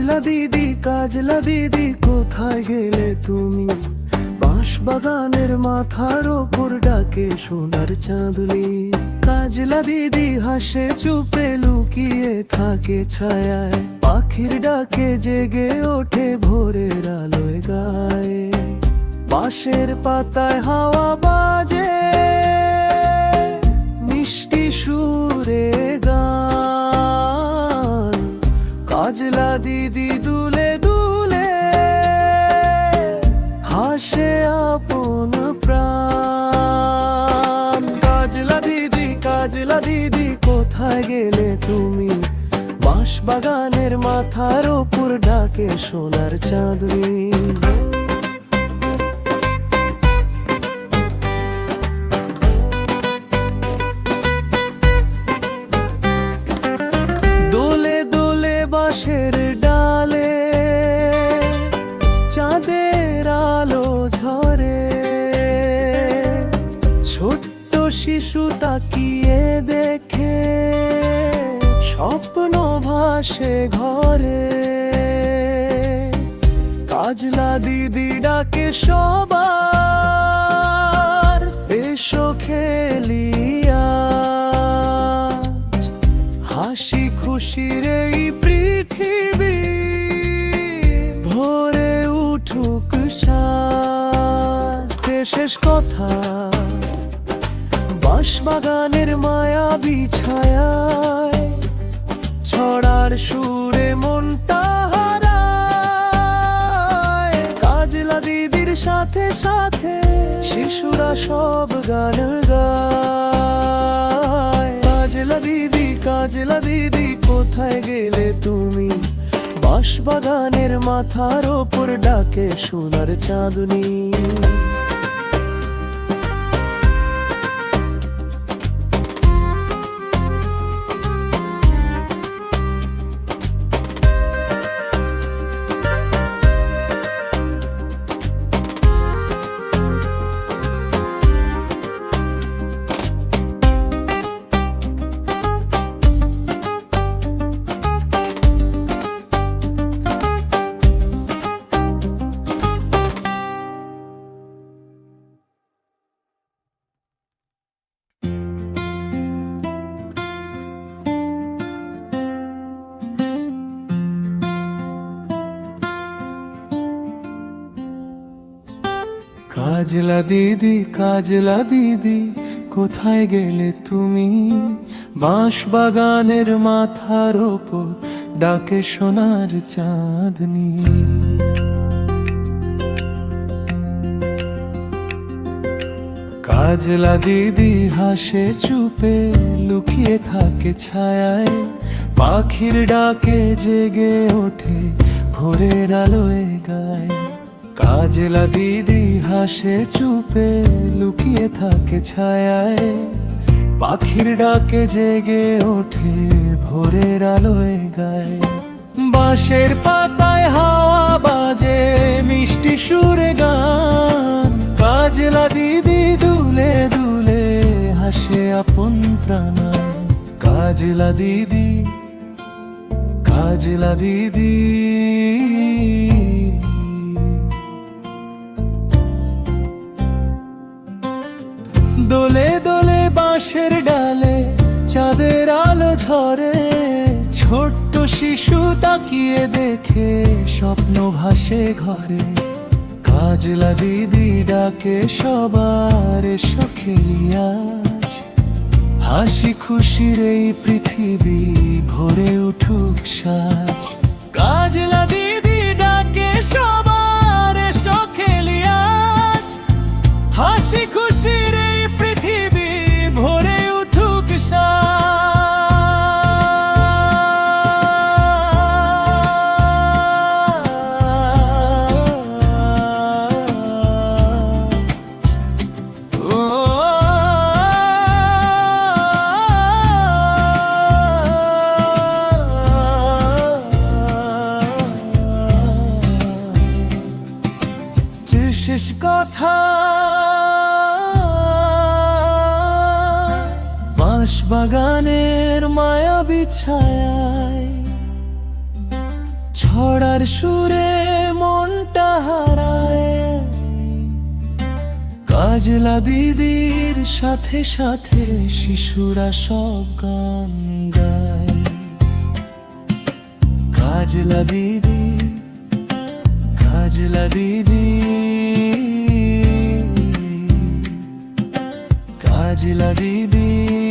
কাজলা দিদি কোথায় গেলে তুমি? বাঁশ বাগানের মাথার ওপর ডাকে সোনার চাঁদলি। কাজলা দিদি হাসে চুপে লুকিয়ে থাকে ছায়ায়, পাখির ডাকে জেগে ওঠে ভোরের আলোয় গায়ে। বাঁশের পাতায় হাওয়া বাজে মিষ্টি সুরে গান। কাজলা দিদি দুলে দুলে হাসে আপন প্রাণ। কাজলা দিদি কোথায় গেলে তুমি? বাঁশ বাগানের মাথার ওপর ডাকে সোনার চাঁদনি। বাঁশের ডালে চাঁদের আলো ঝরে, ছোট্ট শিশু তাকিয়ে দেখে স্বপ্ন ভাসে ঘরে। কাজলা দিদি ডাকে সবার, এসো খেলিয়া হাসি খুশির এই পৃথিবী ভরে উঠুক সাজ। শেষ কথা বাঁশ বাগানের মায়া বিছায়ায়, ছড়ার সুরে মনটা হারায়। কাজলা দিদির সাথে সাথে শিশুরা সব গান গায়। কাজলা দিদি কোথায় গেলে তুমি? বাঁশ বাগানের মাথার ওপর ডাকে সোনার চাঁদনি। কাজলা দিদি কোথায় গেলে তুমি? বাঁশ বাগানের মাথার ওপর ডাকে সোনার চাঁদনি। কাজলা দিদি হাসে চুপে লুকিয়ে থাকে ছায়ায়, পাখির ডাকে জেগে ওঠে ভোরের আলোয় গায়। কাজলা দিদি হাসে চুপে লুকিয়ে থাকে ছায়ায়, পাখির ডাকে জেগে ওঠে ভোরের আলোয় গায়। বাঁশের পাতায় হাওয়া বাজে মিষ্টি সুরে গান। কাজলা দিদি দুলে দুলে হাসে আপন প্রাণ। কাজলা দিদি দোলে দোলে বাঁশের ডালে চাঁদের আলো ঝরে, ছোট্ট শিশু তাকিয়ে দেখে স্বপ্ন ভাসে ঘরে। কাজলা দিদি ডাকে সবার, এসো খেলিয়া হাসি খুশির এই পৃথিবী ভরে উঠুক সাজ। কাজলা দিদি ডাকে সবার, এসো খেলিয়া হাসি খুশির এই পৃথিবী ভরে উঠুক সাজ। শেষ কথা বাঁশ বাগানের মায়া বিছায়ায়, খরার সুরে মনটা হারায়, কাজলা দিদির সাথে সাথে শিশুরা সব গান গায়। কাজলা দিদি, কাজলা দিদি, কাজলা দিদি।